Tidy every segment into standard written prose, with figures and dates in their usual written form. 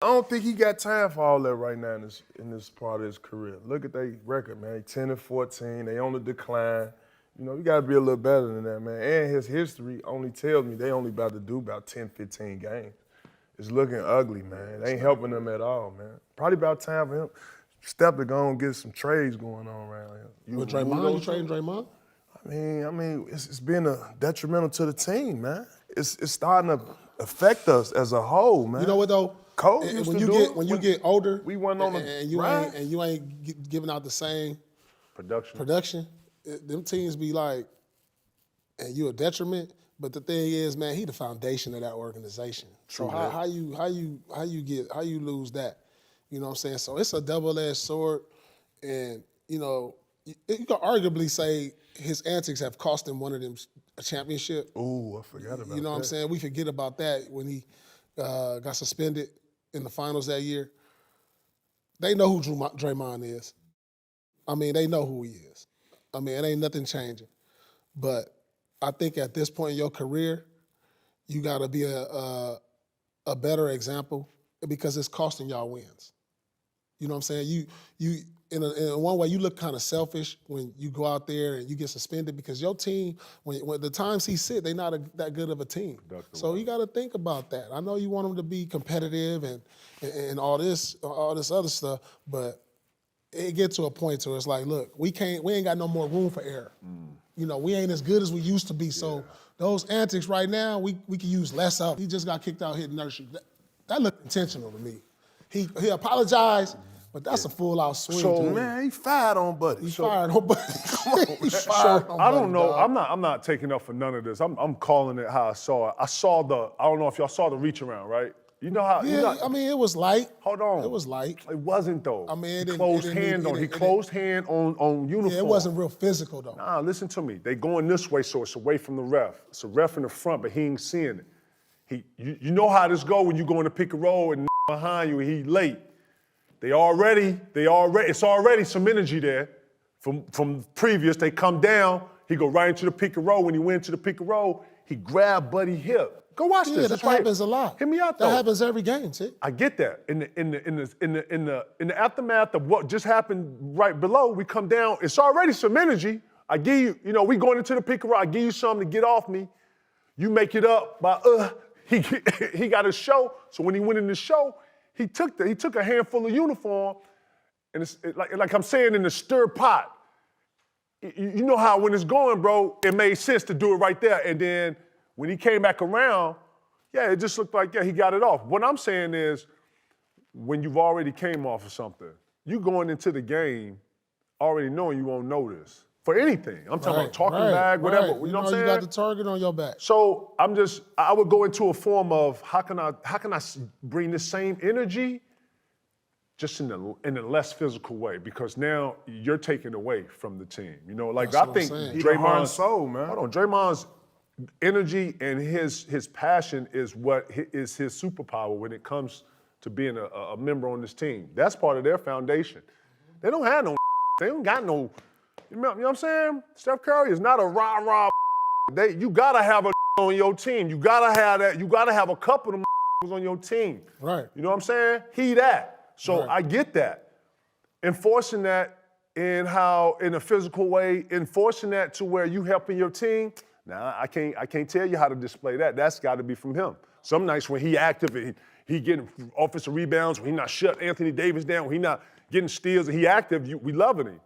I don't think he got time for all that right now in this part of his career. Look at their record, man. 10-14. They on the decline. You know, you got to be a little better than that, man. And his history only tells me they only about to do about 10, 15 games. It's looking ugly, man. They ain't helping them at all, man. Probably about time for him. Step to go and get some trades going on around here. With Draymond, you trading Draymond? I mean, it's been detrimental to the team, man. It's starting to affect us as a whole, man. You know what though? Cole When you get older, we went on and you ain't giving out the same production. Them teams be like, and you a detriment. But the thing is, man, he the foundation of that organization. True, so how you lose that? You know what I'm saying? So it's a double-edged sword, and you know you can arguably say his antics have cost him one of them a championship. Ooh, I forgot about that. You know what I'm saying? We forget about that when he got suspended in the finals that year. They know who Draymond is. I mean, they know who he is. I mean, it ain't nothing changing. But I think at this point in your career, you got to be a better example because it's costing y'all wins. You know what I'm saying? You in one way, you look kind of selfish when you go out there and you get suspended because your team, when the times he sit, they're not that good of a team. So you got to think about that. I know you want them to be competitive and all this other stuff, but it gets to a point where it's like, look, we ain't got no more room for error. You know, we ain't as good as we used to be. So those antics right now, we can use less of. He just got kicked out hitting nursery. That looked intentional to me. He apologized, but that's a full-out swing. So, man, he fired on Buddy. He fired on Buddy. He fired on Buddy, I don't know. dog. I'm not taking up for none of this. I'm calling it how I saw it. I don't know if y'all saw the reach around, right? You know how? Yeah, I mean, it was light. Hold on. It was light. It wasn't though. I mean, he closed hand on uniform. Yeah, it wasn't real physical though. Nah, listen to me. They going this way, so it's away from the ref. It's a ref in the front, but he ain't seeing it. You know how this go when you go in to pick a roll and behind you and he late. It's already some energy there from previous. They come down, he go right into the pick and roll. When he went into the pick and roll, he grabbed Buddy hip. Go watch this. That happens a lot. Hear me out though. That happens every game, see? I get that. In the aftermath of what just happened right below, we come down. It's already some energy. I give you, we going into the pick and roll. I give you something to get off me. You make it up by he got a show. So when he went in the show, he took a handful of uniform, and it's like I'm saying in the stir pot. You know how when it's going, bro, it made sense to do it right there. And then when he came back around, it just looked like, he got it off. What I'm saying is, when you've already came off of something, you going into the game already knowing you won't notice for anything. I'm talking about talking bag, whatever. Right. You know what I'm saying? You got the target on your back. So I would go into a form of how can I bring the same energy just in a less physical way, because now you're taking away from the team. Like I think Draymond's soul, man. Hold on, Draymond's energy and his passion is what is his superpower when it comes to being a member on this team. That's part of their foundation. They don't have no. They don't got no. You know what I'm saying? Steph Curry is not a rah-rah. You gotta have a on your team. You gotta have that. You gotta have a couple of them on your team. Right. You know what I'm saying? He that. So I get that. Enforcing that in a physical way, enforcing that to where you helping your team. Now I can't tell you how to display that. That's got to be from him. Some nights when he active, he getting offensive rebounds, when he not shut Anthony Davis down, when he not getting steals, and he active, we loving him.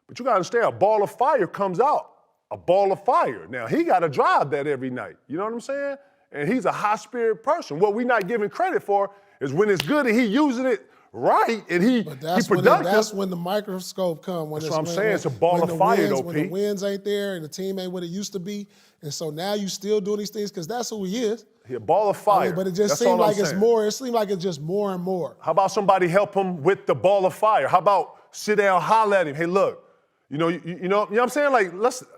But you got to understand, a ball of fire comes out. A ball of fire. Now, he got to drive that every night. You know what I'm saying? And he's a high-spirit person. What we're not giving credit for is when it's good and he using it right and he productive. That's when the microscope comes. That's what I'm saying. It's a ball of fire, though, When P. the wins ain't there and the team ain't what it used to be. And so now you still doing these things because that's who he is. He a ball of fire. But it just seems like it's more. It seems like it's just more and more. How about somebody help him with the ball of fire? How about sit down, holler at him? Hey, look. You know what I'm saying? Like,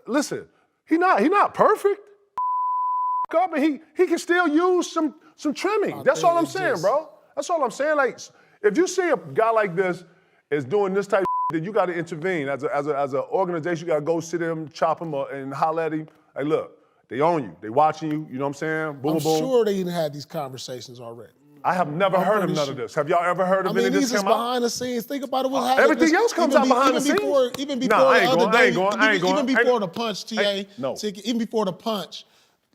listen, he not perfect. Up and he can still use some trimming. That's all I'm saying, bro. That's all I'm saying. Like, if you see a guy like this is doing this type of then you got to intervene. As an organization, you got to go sit him, chop him up, and holler at him. Hey, look, they own you. They watching you. You know what I'm saying? Boom, I'm boom. sure they even had these conversations already. I have never heard of none of this. Have y'all ever heard of any of this these is come out? behind the scenes. Think about it. What happened? Everything else comes out behind the scenes. Even before Nah, I the ain't other going, I day, ain't going, I ain't going. even before the punch, TA, No. even before the punch,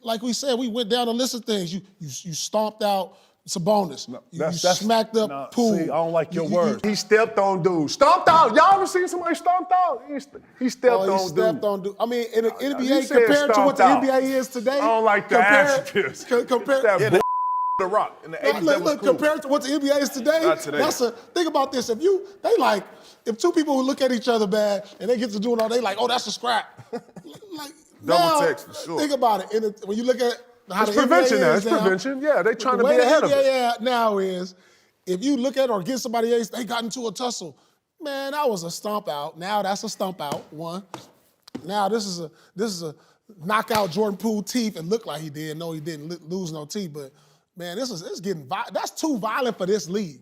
like we said, we went down a list of things. You stomped out Sabonis. You smacked up Poole. See, I don't like your words. He stepped on dude. Stomped out. Y'all ever seen somebody stomped out? He stepped on dude. I mean, in the you NBA, said compared to what the stomped NBA is today. I don't like the ass. Compared The Rock in the 80s, that was look, cool. compared to what the NBA is today, Not today. Think about this. If two people who look at each other bad and they get to doing all, they like, oh, that's a scrap. Like Double now, text for sure. Think about it. When you look at how It's the prevention NBA now. is It's prevention. Yeah, they trying to be ahead of it. The way the NBA now is, if you look at or get somebody else, they got into a tussle. Man, that was a stomp out. Now that's a stomp out. One. Now this is a knockout Jordan Poole teeth and looked like he did. No, he didn't lose no teeth, but. Man, it's getting that's too violent for this league.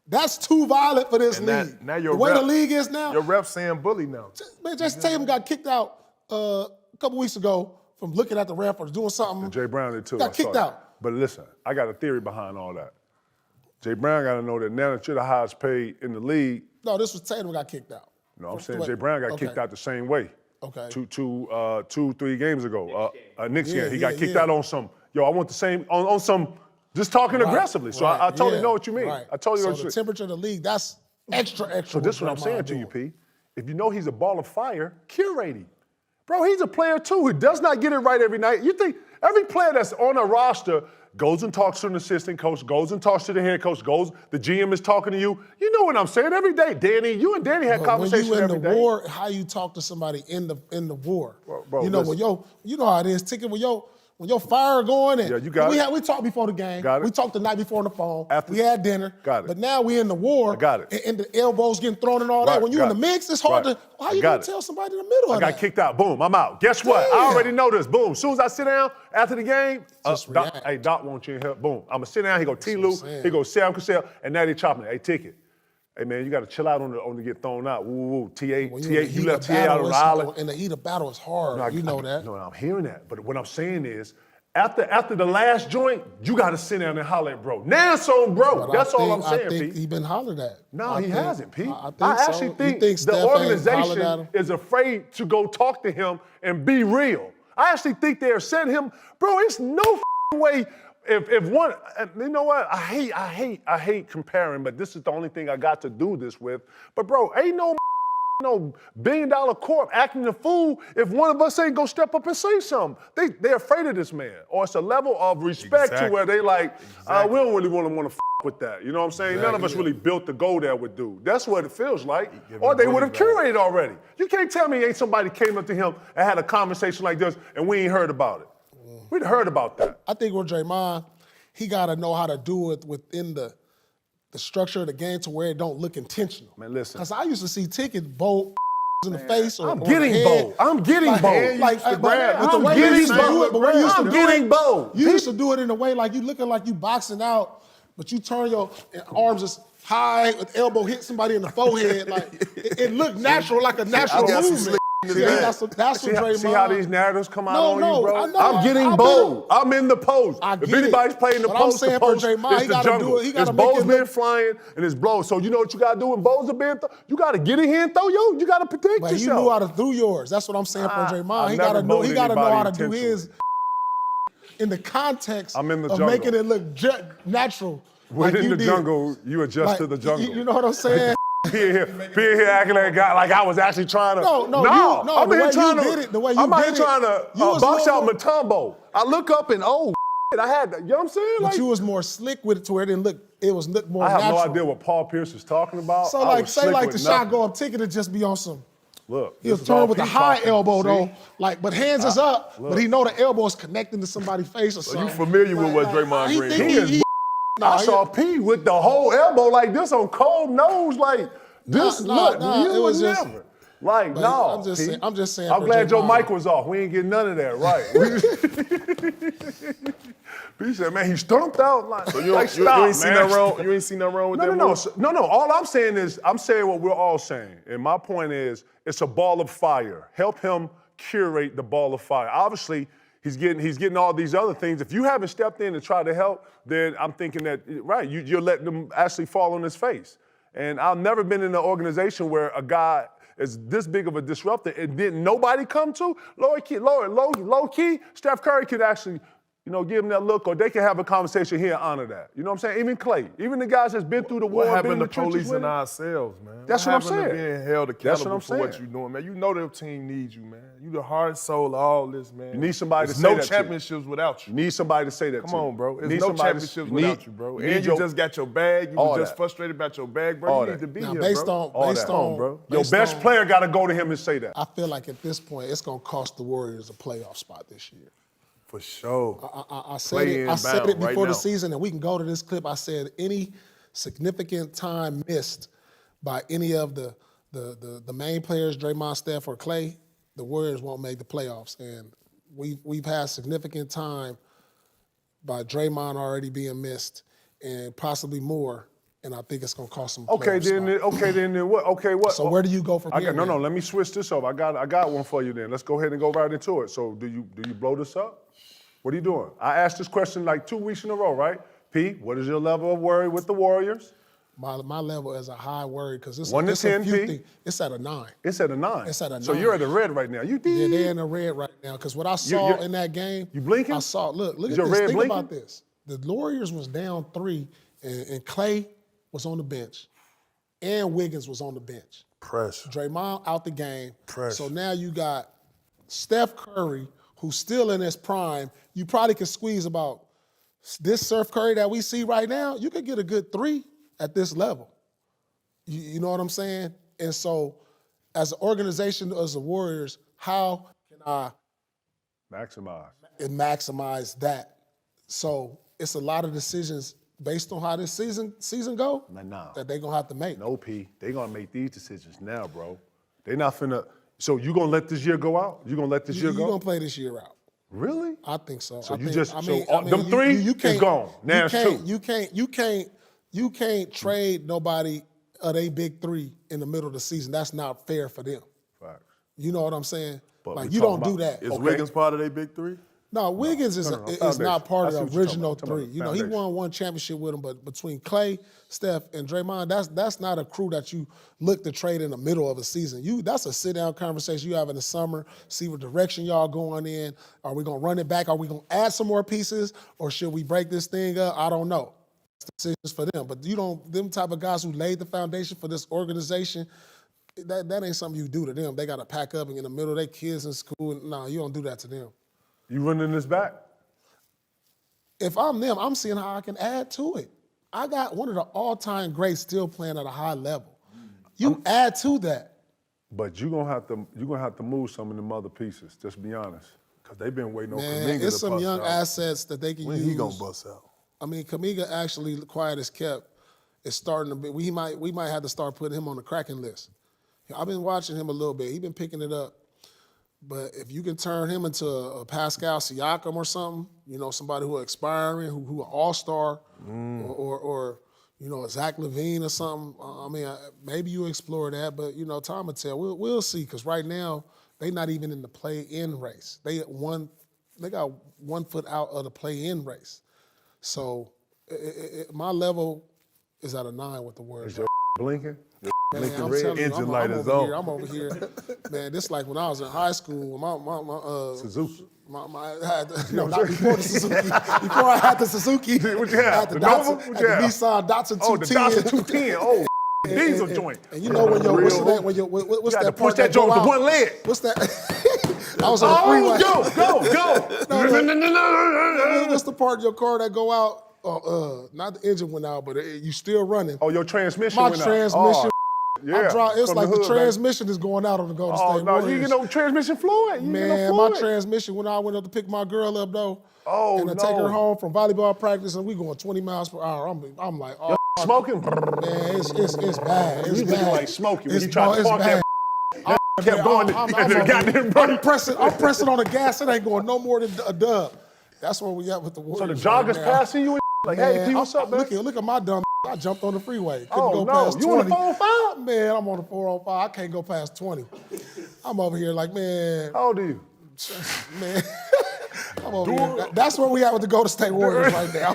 That's too violent for this league. Now your the way rep, the league is now. Your ref saying bully now. Man, Jason Tatum got kicked out a couple weeks ago from looking at the ref or doing something. Jay Brown did too. Got kicked out. But listen, I got a theory behind all that. Jay Brown got to know that now that you're the highest paid in the league. No, this was Tatum got kicked out. No, I'm saying Jay Brown got kicked out the same way. Okay. 3 games ago. Knicks game. He got kicked yeah. out on some. Yo, I want the same on some. Just talking aggressively. So I totally know what you mean. Right. I totally know what you So mean. the temperature of the league, that's extra. So this is what I'm saying to you, P. If you know he's a ball of fire, curate him. Bro, he's a player too who does not get it right every night. You think every player that's on a roster goes and talks to an assistant coach, goes and talks to the head coach, the GM is talking to you. You know what I'm saying? Every day, Danny, you and Danny had conversations every day. When you in the war, how you talk to somebody in the war. Bro, you know, you know how it is, ticking when your fire going and you got it. We talked before the game. Got it. We talked the night before on the phone. After, we had dinner. Got it. But now we in the war. I got it. And the elbows getting thrown and all that. When you in the mix, it's hard to. How you gonna tell somebody in the middle of that? I got kicked out. Boom, I'm out. Guess what? Damn. I already know this. Boom. As soon as I sit down after the game, Just hey, Doc wants you in here. Boom. I'm gonna sit down. He go T-Lou. He go Sam Cassell, and now they chopping it. Hey, Ticket. Hey man, you got to chill out on the get thrown out. Woo woo. TA, you left TA out on the island. In the heat of battle is hard. You know that. No, I'm hearing that. But what I'm saying is, after the last joint, you got to sit down and holler at bro. Now it's on bro. That's all I'm saying, Pete. I think he been hollered at. No, he hasn't, Pete. I actually think the organization is afraid to go talk to him and be real. I actually think they're sending him, bro, it's no way if one, you know what, I hate comparing, but this is the only thing I got to do this with. But bro, ain't no billion-dollar corp acting a fool if one of us ain't gonna step up and say something. They're afraid of this man. Or it's a level of respect to where they like, we don't really want to with that. You know what I'm saying? None of us really built to go there with dude. That's what it feels like. Or they would have curated already. You can't tell me ain't somebody came up to him and had a conversation like this and we ain't heard about it. We'd heard about that. I think with Draymond, he gotta know how to do it within the structure of the game to where it don't look intentional. Man, listen. Because I used to see Ticket bowl in the face or I'm the getting head. bold. I'm getting bold. I'm getting bold. You used to do it in a way like you looking like you boxing out, but you turn your arms as high with elbow hit somebody in the forehead. Like it looked natural, like a natural movement. That's what Draymond. See how these narratives come out on you, bro? I know. I'm getting bold. I'm in the post. If anybody's playing the post, the post is the jungle. His bow's been flying and his blows. So you know what you got to do when bows are being thrown? You got to get in here and throw yo. You got to protect yourself. But you knew how to do yours. That's what I'm saying for Draymond. He got to know how to do his in the context of making it look natural. When in the jungle, you adjust to the jungle. You know what I'm saying? Being here acting like a guy, like I was actually trying to. No. I'm here trying to. I'm here trying to box out Mutombo. I look up and I had, you know what I'm saying? But you was more slick with it to where it didn't look. It was look more. I have natural. no idea what Paul Pierce is talking about. So say the shot go up, Ticket to just be on some. Look, he'll turn with a high elbow though, but hands is up, but he know the elbow is connecting to somebody's face or something. You familiar with what Draymond Green is? I saw P with the whole elbow like this on cold nose, like this. You was just never. Like, no. I'm just saying. I'm glad Joe Mike was off. We ain't getting none of that, right? P said, man, he stumped out. Like, so you ain't seen nothing wrong. You ain't seen nothing wrong with that. No. All I'm saying is, I'm saying what we're all saying, and my point is, it's a ball of fire. Help him curate the ball of fire. Obviously, He's getting all these other things. If you haven't stepped in and tried to help, then I'm thinking that, right, you're letting them actually fall on his face. And I've never been in an organization where a guy is this big of a disruptor and didn't nobody come to. Low key, Steph Curry could actually, give him that look, or they can have a conversation here and honor that. You know what I'm saying? Even Clay, even the guys that's been through the war, What been in happened the to trenches with policing him. ourselves, man? That's what I'm saying. To being held That's what accountable I'm for what saying. you're doing, man. You know their team needs you, man. You the heart and soul of all this, man. You need somebody There's to say no that to you. championships without You you. need somebody to say that to Come you. on, bro. You There's need no somebody to- championships you need- without you, bro. you need And you your- just got your bag. You all were just that. frustrated about your bag, bro. All You that. need to be Now, here, based bro. on All based that. on, Come on, bro. Your based best on- player got to go to him and say that. I feel like at this point, it's gonna cost the Warriors a playoff spot this year. For sure. I said Play-in it. I said battle it before right the now. season, and we can go to this clip. I said any significant time missed by any of the main players, Draymond, Steph, or Clay, the Warriors won't make the playoffs. And we've had significant time by Draymond already being missed, and possibly more. And I think it's gonna cost them. Okay, then what? Okay, what? So where do you go from here? No, then? let me switch this up. I got one for you then. Let's go ahead and go right into it. So do you blow this up? What are you doing? I asked this question like 2 weeks in a row, right? P, what is your level of worry with the Warriors? My level is a high worry because it's 1 to it's 10, a few P? things. It's at a 9. It's at a 9. It's at a So 9. you're at a red right now. You Yeah, did. they're in the red right now because what I saw in that game. You blinking? I saw. Look Is at your this. red Think blinking? about this. The Warriors was down 3, and Clay was on the bench, and Wiggins was on the bench. Pressure. Draymond out the game. Pressure. So now you got Steph Curry, who's still in his prime. You probably could squeeze about this Steph Curry that we see right now. You could get a good 3 at this level. You know what I'm saying? And so, as an organization, as the Warriors, how can I maximize that? So it's a lot of decisions based on how this season go that they're gonna have to make. No, P. They're gonna make these decisions now, bro. They're not finna. So you gonna let this year go out? You gonna let this year You're go? gonna play this year out. Really? I think so. So I you think, just I so mean, them 3 you is can't- gone. Now it's 2. You can't trade nobody of they big 3 in the middle of the season. That's not fair for them. Facts. You know what I'm saying? But Like we you don't talking do about- that. Is Wiggins part of their big 3? No, Wiggins is Foundation. not part I of see the what you're original talking about. 3. You know, he Foundation. won 1 championship with them, but between Clay, Steph, and Draymond, that's not a crew that you look to trade in the middle of a season. That's a sit-down conversation you have in the summer, see what direction y'all going in. Are we gonna run it back? Are we gonna add some more pieces? Or should we break this thing up? I don't know. It's decisions for them. But them type of guys who laid the foundation for this organization, that ain't something you do to them. They gotta pack up and in the middle of their kids in school. No, you don't do that to them. You running this back? If I'm them, I'm seeing how I can add to it. I got one of the all-time greats still playing at a high level. You add to that. But you're gonna have to move some of them other pieces. Just be honest, because they've been waiting on Man, Kuminga it's to some bust young out. assets that they can When use. he gonna bust out? I mean, Kuminga actually, quiet as kept, is starting to be. We might have to start putting him on the cracking list. I've been watching him a little bit. He's been picking it up. But if you can turn him into a Pascal Siakam or something, somebody who expiring, who an all-star, or a Zach LaVine or something, I mean, maybe you explore that, but, time will tell. We'll see, because right now, they not even in the play-in race. They got 1 foot out of the play-in race. So my level is at a 9 with the Warriors. Is your blinking? Man, Lincoln I'm Red telling you, engine I'm light is over on. here. I'm over here. Man, this like when I was in high school. My Suzuki. No, not before the Suzuki. Before I had the Suzuki. What you have? I had The Datsun, Nova? What had you the have? Nissan Datsun 210. Oh, the Datsun 210. Oh, diesel joint. And you know when your what's that? What's You got to that push part that joint go with out? one leg. What's that? I was on the freeway. Go. What's the part of your car that go out? Not the engine went out, but you still running. Oh, your transmission My went out. transmission. Oh, yeah. It's From like the hood, baby. transmission is going out on the Golden Oh, State no, Warriors. you get no transmission fluid. You get no Man, fluid. my transmission, when I went up to pick my girl up, though, Oh, and I no. take her home from volleyball practice, and we going 20 miles per hour, I'm like, oh, Smoking? man, it's bad. It's You bad. looking like Smokey when It's you tried to it's park bad. that. Kept going I'm and the goddamn brake. I'm pressing on the gas. It ain't going no more than a dub. That's where we at with the So Warriors. the joggers right now. passing you and like, hey, P, what's up, man? Look at my dumb. I jumped on the freeway. Couldn't Oh, go no. past You 20. on the 405? Man, I'm on the 405. I can't go past 20. I'm over here like, man, How old are you? man. I'm over here. That's where we at with the Golden State Warriors right now.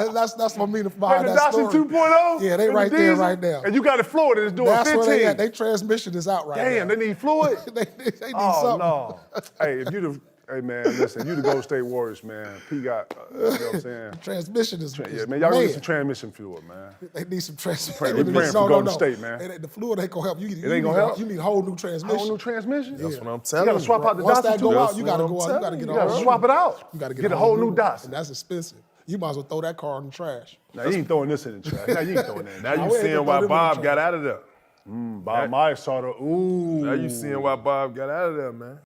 that's what I mean behind the that Dotson story. 2.0? Yeah, they in right the there diesel? right now. And you got it Florida that's doing That's 15. where they at. Their transmission is out right now. Damn, they need fluid? they need Oh, something. no. Hey, hey, man, listen, you the Golden State Warriors, man. P got, you know what I'm saying? Transmission is Yeah, man, y'all need some transmission fluid, man. They need some transmission. We praying for Golden State, man. The fluid ain't gonna help. You ain't gonna help? You need a whole new transmission. Whole new transmission? That's what I'm You telling gotta you. swap out the Once Dotson that go 2.0. out, you gotta go out. You gotta get You a gotta whole swap it out. You gotta Get a whole new Dotson. And that's expensive. You might as well throw that car in the trash. Now, you ain't throwing this in the trash. Now, you ain't throwing that in Now the you we ain't seeing gonna why throw them in the Bob trash. got out of there. Bob Myers saw the, ooh. Now you seeing why Bob got out of there, man.